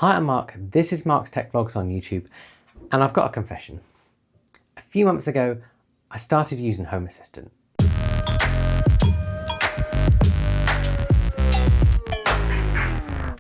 Hi, I'm Mark. This is Mark's Tech Vlogs on YouTube, and I've got a confession. A few months ago, I started using Home Assistant.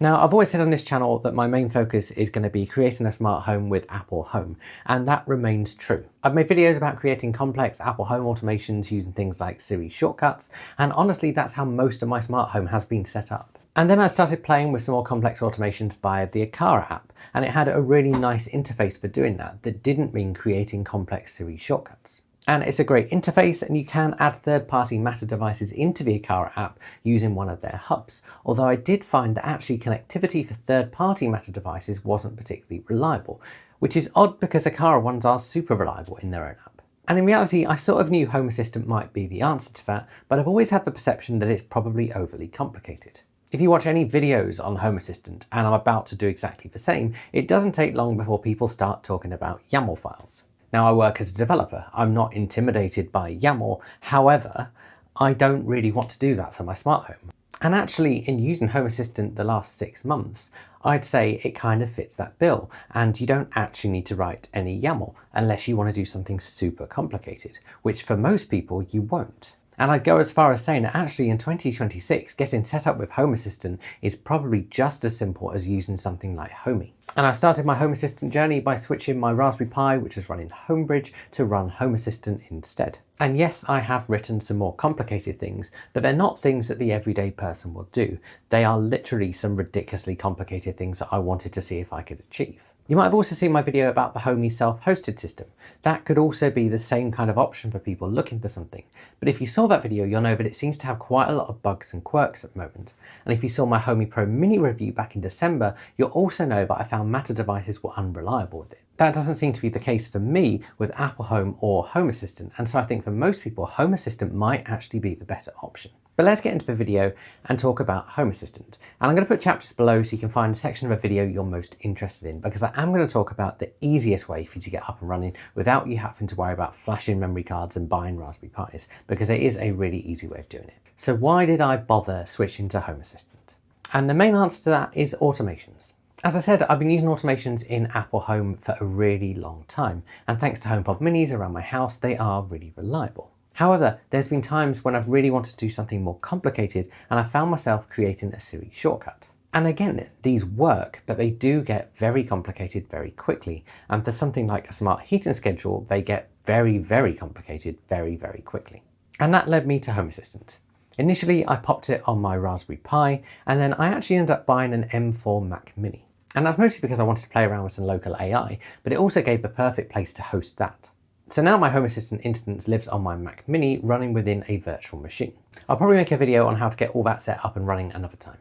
Now, I've always said on this channel that my main focus is going to be creating a smart home with Apple Home, and that remains true. I've made videos about creating complex Apple Home automations using things like Siri shortcuts, and honestly, that's how most of my smart home has been set up. And then I started playing with some more complex automations via the Aqara app, and it had a really nice interface for doing that didn't mean creating complex Siri shortcuts. And it's a great interface, and you can add third-party Matter devices into the Aqara app using one of their hubs, although I did find that actually connectivity for third-party Matter devices wasn't particularly reliable, which is odd because Aqara ones are super reliable in their own app. And in reality, I sort of knew Home Assistant might be the answer to that, but I've always had the perception that it's probably overly complicated. If you watch any videos on Home Assistant, and I'm about to do exactly the same, it doesn't take long before people start talking about YAML files. Now, I work as a developer. I'm not intimidated by YAML. However, I don't really want to do that for my smart home. And actually, in using Home Assistant the last 6 months, I'd say it kind of fits that bill, and you don't actually need to write any YAML unless you want to do something super complicated, which for most people you won't. And I'd go as far as saying that actually in 2026, getting set up with Home Assistant is probably just as simple as using something like Homey. And I started my Home Assistant journey by switching my Raspberry Pi, which was running Homebridge, to run Home Assistant instead. And yes, I have written some more complicated things, but they're not things that the everyday person will do. They are literally some ridiculously complicated things that I wanted to see if I could achieve. You might have also seen my video about the Homey self-hosted system. That could also be the same kind of option for people looking for something. But if you saw that video, you'll know that it seems to have quite a lot of bugs and quirks at the moment. And if you saw my Homey Pro Mini review back in December, you'll also know that I found Matter devices were unreliable with it. That doesn't seem to be the case for me with Apple Home or Home Assistant, and so I think for most people, Home Assistant might actually be the better option. But let's get into the video and talk about Home Assistant. And I'm going to put chapters below so you can find a section of a video you're most interested in, because I am going to talk about the easiest way for you to get up and running without you having to worry about flashing memory cards and buying Raspberry Pis, because it is a really easy way of doing it. So why did I bother switching to Home Assistant? And the main answer to that is automations. As I said, I've been using automations in Apple Home for a really long time, and thanks to HomePod Minis around my house, they are really reliable. However, there's been times when I've really wanted to do something more complicated, and I found myself creating a Siri shortcut. And again, these work, but they do get very complicated very quickly. And for something like a smart heating schedule, they get very, very complicated very, very quickly. And that led me to Home Assistant. Initially, I popped it on my Raspberry Pi, and then I actually ended up buying an M4 Mac Mini. And that's mostly because I wanted to play around with some local AI, but it also gave the perfect place to host that. So now my Home Assistant instance lives on my Mac Mini running within a virtual machine. I'll probably make a video on how to get all that set up and running another time.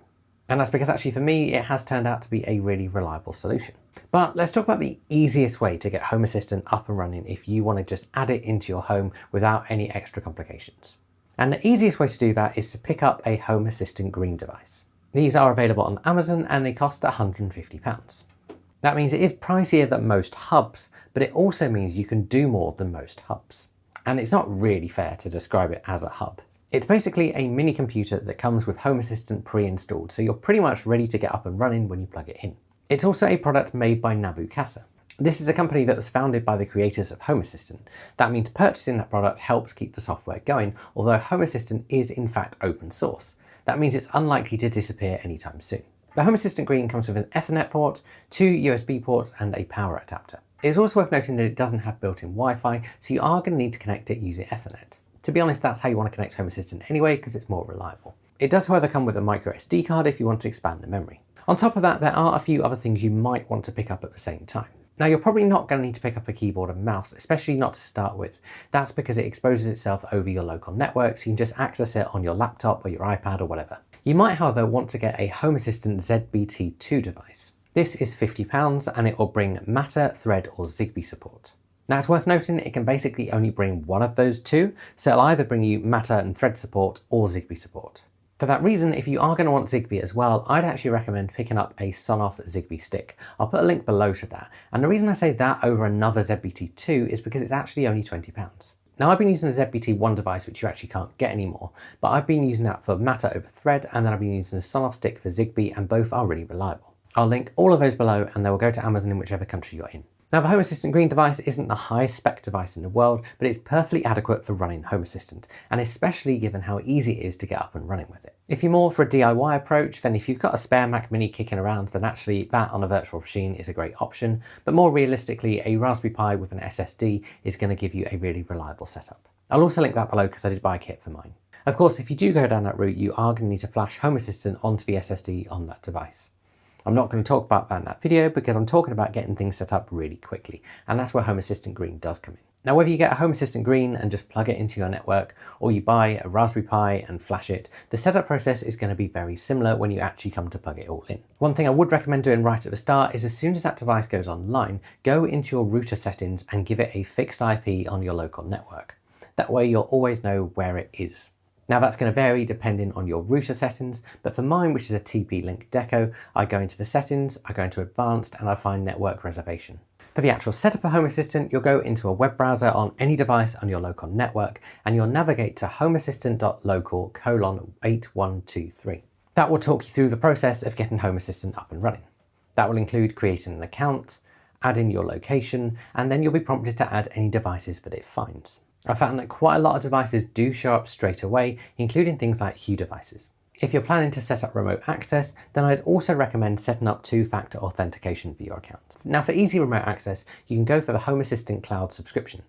And that's because actually for me, it has turned out to be a really reliable solution. But let's talk about the easiest way to get Home Assistant up and running if you want to just add it into your home without any extra complications. And the easiest way to do that is to pick up a Home Assistant Green device. These are available on Amazon and they cost £150. That means it is pricier than most hubs, but it also means you can do more than most hubs. And it's not really fair to describe it as a hub. It's basically a mini computer that comes with Home Assistant pre-installed, so you're pretty much ready to get up and running when you plug it in. It's also a product made by Nabu Casa. This is a company that was founded by the creators of Home Assistant. That means purchasing that product helps keep the software going, although Home Assistant is in fact open source. That means it's unlikely to disappear anytime soon. The Home Assistant Green comes with an Ethernet port, 2 USB ports and a power adapter. It's also worth noting that it doesn't have built-in Wi-Fi, so you are going to need to connect it using Ethernet. To be honest, that's how you want to connect Home Assistant anyway, because it's more reliable. It does however come with a micro SD card if you want to expand the memory. On top of that, there are a few other things you might want to pick up at the same time. Now, you're probably not going to need to pick up a keyboard and mouse, especially not to start with. That's because it exposes itself over your local network, so you can just access it on your laptop or your iPad or whatever. You might, however, want to get a Home Assistant ZBT2 device. This is £50 and it will bring Matter, Thread or Zigbee support. Now, it's worth noting it can basically only bring one of those two, so it'll either bring you Matter and Thread support or Zigbee support. For that reason, if you are going to want Zigbee as well, I'd actually recommend picking up a Sonoff Zigbee stick. I'll put a link below to that. And the reason I say that over another ZBT2 is because it's actually only £20. Now, I've been using the ZBT1 device, which you actually can't get anymore, but I've been using that for Matter over Thread, and then I've been using the Sonoff stick for Zigbee, and both are really reliable. I'll link all of those below and they will go to Amazon in whichever country you're in. Now, the Home Assistant Green device isn't the highest spec device in the world, but it's perfectly adequate for running Home Assistant, and especially given how easy it is to get up and running with it. If you're more for a DIY approach, then if you've got a spare Mac Mini kicking around, then actually that on a virtual machine is a great option. But more realistically, a Raspberry Pi with an SSD is going to give you a really reliable setup. I'll also link that below because I did buy a kit for mine. Of course, if you do go down that route, you are going to need to flash Home Assistant onto the SSD on that device. I'm not going to talk about that in that video because I'm talking about getting things set up really quickly, and that's where Home Assistant Green does come in. Now, whether you get a Home Assistant Green and just plug it into your network, or you buy a Raspberry Pi and flash it, the setup process is going to be very similar when you actually come to plug it all in. One thing I would recommend doing right at the start is as soon as that device goes online, go into your router settings and give it a fixed IP on your local network. That way you'll always know where it is. Now that's going to vary depending on your router settings, but for mine, which is a TP-Link Deco, I go into the settings, I go into advanced, and I find network reservation. For the actual setup of Home Assistant, you'll go into a web browser on any device on your local network, and you'll navigate to homeassistant.local:8123. That will talk you through the process of getting Home Assistant up and running. That will include creating an account, adding your location, and then you'll be prompted to add any devices that it finds. I found that quite a lot of devices do show up straight away, including things like Hue devices. If you're planning to set up remote access, then I'd also recommend setting up two-factor authentication for your account. Now, for easy remote access, you can go for the Home Assistant Cloud subscription.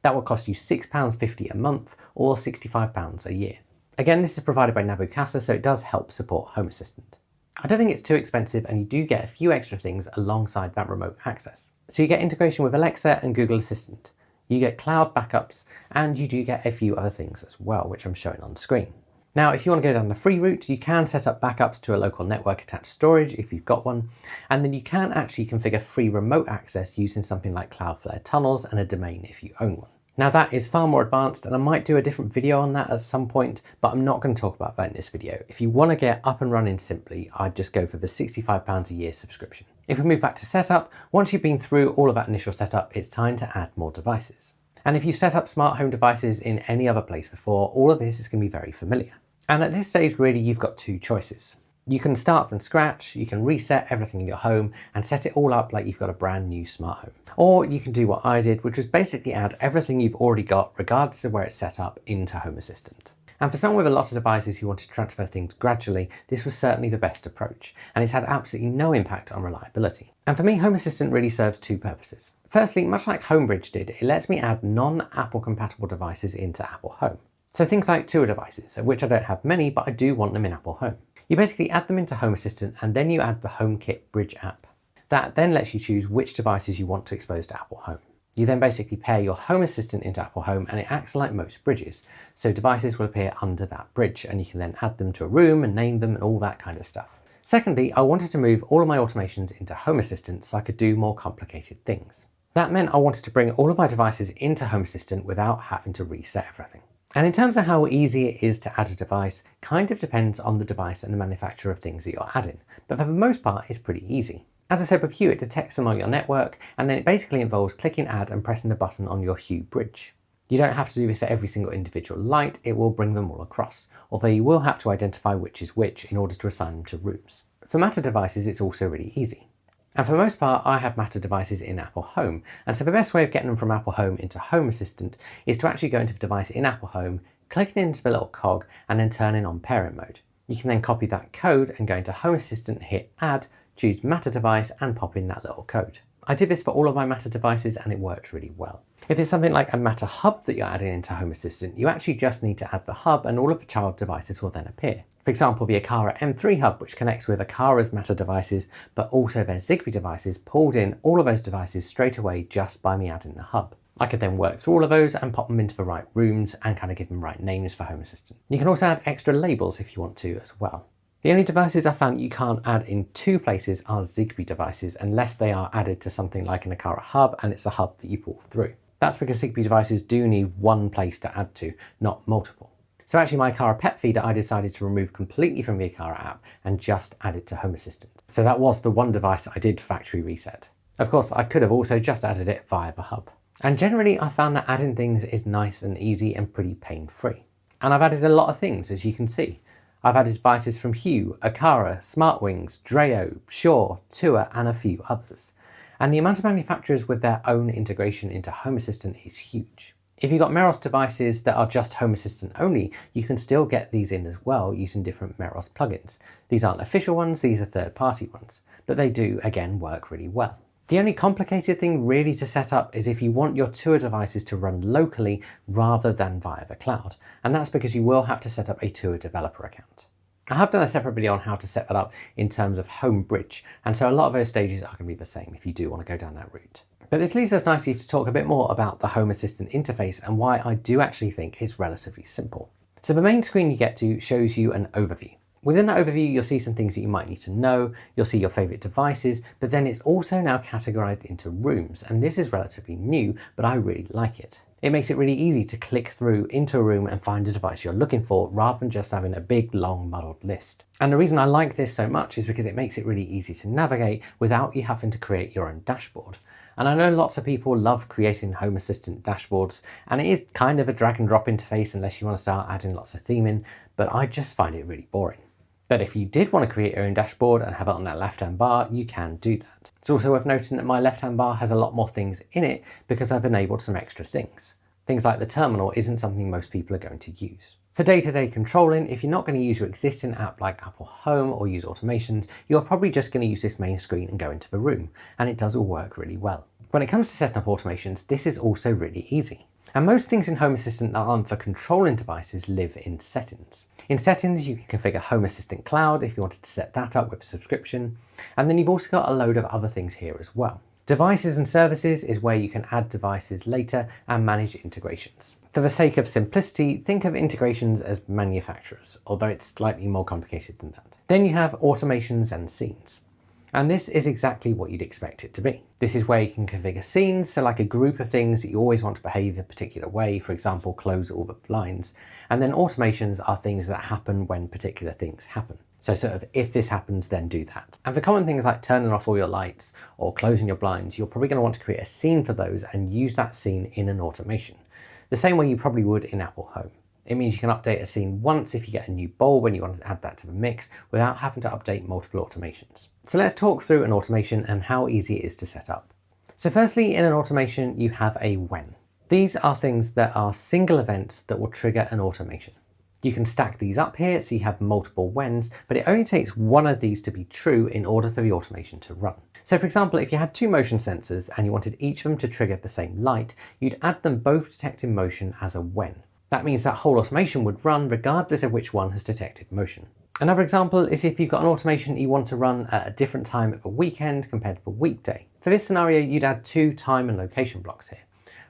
That will cost you £6.50 a month or £65 a year. Again, this is provided by Nabucasa, so it does help support Home Assistant. I don't think it's too expensive, and you do get a few extra things alongside that remote access. So you get integration with Alexa and Google Assistant. You get cloud backups, and you do get a few other things as well, which I'm showing on screen. Now, if you want to go down the free route, you can set up backups to a local network attached storage if you've got one, and then you can actually configure free remote access using something like Cloudflare tunnels and a domain if you own one. Now that is far more advanced, and I might do a different video on that at some point, but I'm not going to talk about that in this video. If you want to get up and running simply, I'd just go for the £65 a year subscription. If we move back to setup, once you've been through all of that initial setup, it's time to add more devices. And if you set up smart home devices in any other place before, all of this is going to be very familiar. And at this stage, really, you've got two choices. You can start from scratch, you can reset everything in your home and set it all up like you've got a brand new smart home. Or you can do what I did, which was basically add everything you've already got, regardless of where it's set up, into Home Assistant. And for someone with a lot of devices who wanted to transfer things gradually, this was certainly the best approach, and it's had absolutely no impact on reliability. And for me, Home Assistant really serves two purposes. Firstly, much like Homebridge did, it lets me add non-Apple compatible devices into Apple Home. So things like tour devices, of which I don't have many, but I do want them in Apple Home. You basically add them into Home Assistant, and then you add the HomeKit Bridge app. That then lets you choose which devices you want to expose to Apple Home. You then basically pair your Home Assistant into Apple Home, and it acts like most bridges. So devices will appear under that bridge, and you can then add them to a room and name them and all that kind of stuff. Secondly, I wanted to move all of my automations into Home Assistant so I could do more complicated things. That meant I wanted to bring all of my devices into Home Assistant without having to reset everything. And in terms of how easy it is to add a device, kind of depends on the device and the manufacturer of things that you're adding, but for the most part, it's pretty easy. As I said with Hue, it detects them on your network, and then it basically involves clicking add and pressing the button on your Hue bridge. You don't have to do this for every single individual light, it will bring them all across, although you will have to identify which is which in order to assign them to rooms. For Matter devices, it's also really easy. And for the most part, I have Matter devices in Apple Home, and so the best way of getting them from Apple Home into Home Assistant is to actually go into the device in Apple Home, clicking into the little cog, and then turning on parent mode. You can then copy that code and go into Home Assistant, hit add, choose Matter device, and pop in that little code. I did this for all of my Matter devices and it worked really well. If it's something like a Matter hub that you're adding into Home Assistant, you actually just need to add the hub and all of the child devices will then appear. For example, the Aqara M3 hub, which connects with Aqara's Matter devices, but also their Zigbee devices, pulled in all of those devices straight away just by me adding the hub. I could then work through all of those and pop them into the right rooms and kind of give them right names for Home Assistant. You can also add extra labels if you want to as well. The only devices I found you can't add in two places are Zigbee devices unless they are added to something like an Aqara hub and it's a hub that you pull through. That's because Zigbee devices do need one place to add to, not multiple. So actually my Aqara pet feeder I decided to remove completely from the Aqara app and just add it to Home Assistant. So that was the one device I did factory reset. Of course, I could have also just added it via the hub. And generally I found that adding things is nice and easy and pretty pain-free. And I've added a lot of things, as you can see. I've added devices from Hue, Aqara, SmartWings, Dreo, Shure, Tua, and a few others. And the amount of manufacturers with their own integration into Home Assistant is huge. If you've got Meros devices that are just Home Assistant only, you can still get these in as well using different Meros plugins. These aren't official ones, these are third-party ones, but they do, again, work really well. The only complicated thing really to set up is if you want your Tua devices to run locally rather than via the cloud, and that's because you will have to set up a Tua developer account. I have done a separate video on how to set that up in terms of Home Bridge, and so a lot of those stages are going to be the same if you do want to go down that route. But this leads us nicely to talk a bit more about the Home Assistant interface and why I do actually think it's relatively simple. So the main screen you get to shows you an overview. Within that overview, you'll see some things that you might need to know, you'll see your favorite devices, but then it's also now categorized into rooms, and this is relatively new, but I really like it. It makes it really easy to click through into a room and find a device you're looking for, rather than just having a big, long, muddled list. And the reason I like this so much is because it makes it really easy to navigate without you having to create your own dashboard. And I know lots of people love creating Home Assistant dashboards, and it is kind of a drag and drop interface unless you want to start adding lots of theming, but I just find it really boring. But if you did want to create your own dashboard and have it on that left-hand bar, you can do that. It's also worth noting that my left-hand bar has a lot more things in it because I've enabled some extra things. Things like the terminal isn't something most people are going to use. For day-to-day controlling, if you're not going to use your existing app like Apple Home or use automations, you're probably just going to use this main screen and go into the room, and it does all work really well. When it comes to setting up automations, this is also really easy. And most things in Home Assistant that aren't for controlling devices live in settings. In settings, you can configure Home Assistant Cloud if you wanted to set that up with a subscription. And then you've also got a load of other things here as well. Devices and services is where you can add devices later and manage integrations. For the sake of simplicity, think of integrations as manufacturers, although it's slightly more complicated than that. Then you have automations and scenes. And this is exactly what you'd expect it to be. This is where you can configure scenes, so like a group of things that you always want to behave a particular way, for example, close all the blinds. And then automations are things that happen when particular things happen. So sort of, if this happens, then do that. And for common things like turning off all your lights or closing your blinds, you're probably going to want to create a scene for those and use that scene in an automation. The same way you probably would in Apple Home. It means you can update a scene once if you get a new bulb and you want to add that to the mix without having to update multiple automations. So let's talk through an automation and how easy it is to set up. So firstly, in an automation, you have a when. These are things that are single events that will trigger an automation. You can stack these up here so you have multiple whens, but it only takes one of these to be true in order for the automation to run. So for example, if you had two motion sensors and you wanted each of them to trigger the same light, you'd add them both detecting motion as a when. That means that whole automation would run regardless of which one has detected motion. Another example is if you've got an automation you want to run at a different time of a weekend compared to a weekday. For this scenario, you'd add two time and location blocks here.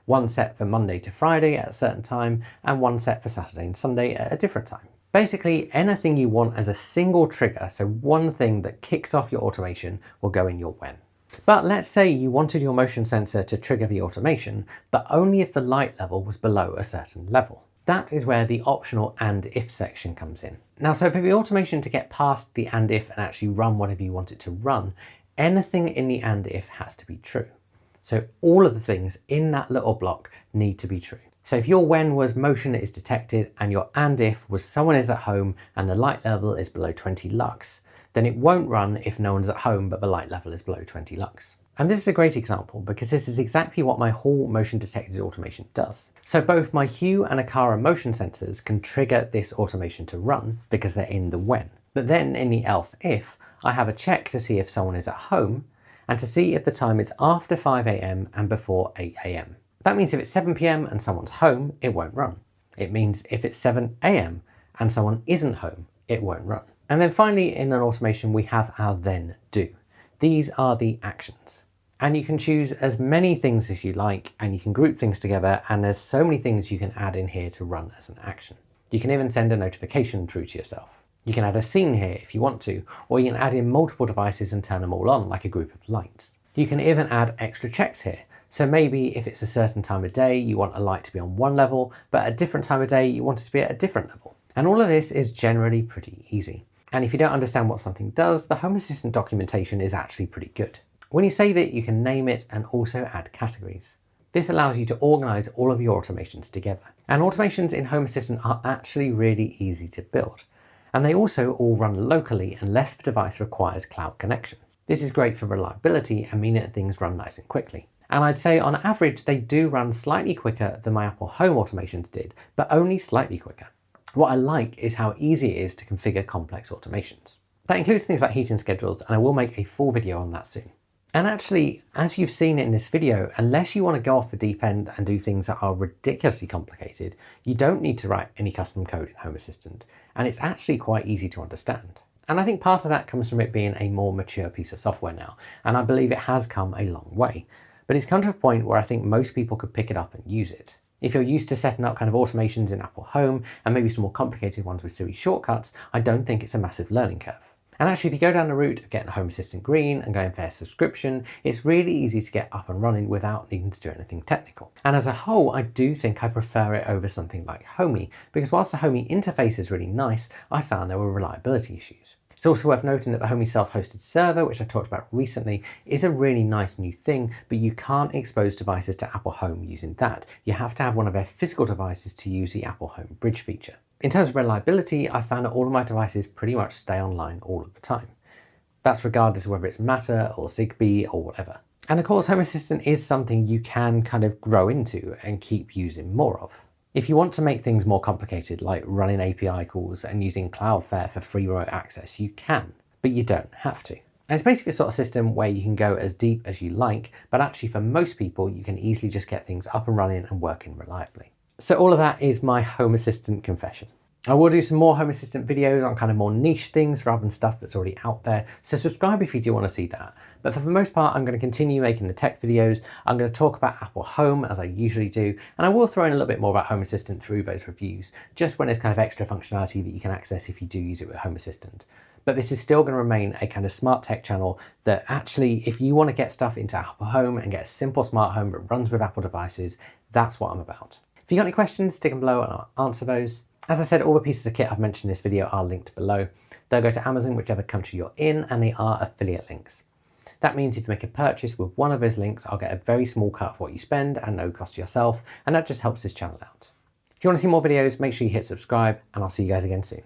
One set for Monday to Friday at a certain time, and one set for Saturday and Sunday at a different time. Basically, anything you want as a single trigger, so one thing that kicks off your automation, will go in your when. But let's say you wanted your motion sensor to trigger the automation, but only if the light level was below a certain level. That is where the optional and if section comes in. Now, so for the automation to get past the and if and actually run whatever you want it to run, anything in the and if has to be true. So all of the things in that little block need to be true. So if your when was motion is detected and your and if was someone is at home and the light level is below 20 lux, then it won't run if no one's at home but the light level is below 20 lux. And this is a great example because this is exactly what my whole motion detected automation does. So both my Hue and Aqara motion sensors can trigger this automation to run because they're in the when. But then in the else if, I have a check to see if someone is at home and to see if the time is after 5 AM and before 8 AM. That means if it's 7 PM and someone's home, it won't run. It means if it's 7 AM and someone isn't home, it won't run. And then finally in an automation, we have our then do. These are the actions. And you can choose as many things as you like, and you can group things together, and there's so many things you can add in here to run as an action. You can even send a notification through to yourself. You can add a scene here if you want to, or you can add in multiple devices and turn them all on like a group of lights. You can even add extra checks here. So maybe if it's a certain time of day, you want a light to be on one level, but at a different time of day, you want it to be at a different level. And all of this is generally pretty easy. And if you don't understand what something does, the Home Assistant documentation is actually pretty good. When you save it, you can name it and also add categories. This allows you to organize all of your automations together. And automations in Home Assistant are actually really easy to build. And they also all run locally unless the device requires cloud connection. This is great for reliability and meaning that things run nice and quickly. And I'd say on average, they do run slightly quicker than my Apple Home automations did, but only slightly quicker. What I like is how easy it is to configure complex automations. That includes things like heating schedules, and I will make a full video on that soon. And actually, as you've seen in this video, unless you want to go off the deep end and do things that are ridiculously complicated, you don't need to write any custom code in Home Assistant, and it's actually quite easy to understand. And I think part of that comes from it being a more mature piece of software now, and I believe it has come a long way. But it's come to a point where I think most people could pick it up and use it. If you're used to setting up kind of automations in Apple Home, and maybe some more complicated ones with Siri shortcuts, I don't think it's a massive learning curve. And actually, if you go down the route of getting Home Assistant Green and going for a subscription, it's really easy to get up and running without needing to do anything technical. And as a whole, I do think I prefer it over something like Homey, because whilst the Homey interface is really nice, I found there were reliability issues. It's also worth noting that the Homey self-hosted server, which I talked about recently, is a really nice new thing, but you can't expose devices to Apple Home using that. You have to have one of their physical devices to use the Apple Home Bridge feature. In terms of reliability, I found that all of my devices pretty much stay online all of the time. That's regardless of whether it's Matter or Zigbee or whatever. And of course, Home Assistant is something you can kind of grow into and keep using more of. If you want to make things more complicated, like running API calls and using Cloudflare for free remote access, you can, but you don't have to. And it's basically a sort of system where you can go as deep as you like, but actually for most people, you can easily just get things up and running and working reliably. So all of that is my Home Assistant confession. I will do some more Home Assistant videos on kind of more niche things rather than stuff that's already out there, so subscribe if you do want to see that. But for the most part, I'm going to continue making the tech videos. I'm going to talk about Apple Home as I usually do, and I will throw in a little bit more about Home Assistant through those reviews, just when there's kind of extra functionality that you can access if you do use it with Home Assistant. But this is still going to remain a kind of smart tech channel that actually, if you want to get stuff into Apple Home and get a simple smart home that runs with Apple devices, that's what I'm about. If you got any questions, stick them below and I'll answer those. As I said, all the pieces of kit I've mentioned in this video are linked below. They'll go to Amazon, whichever country you're in, and they are affiliate links. That means if you make a purchase with one of those links, I'll get a very small cut of what you spend and no cost to yourself, and that just helps this channel out. If you want to see more videos, make sure you hit subscribe, and I'll see you guys again soon.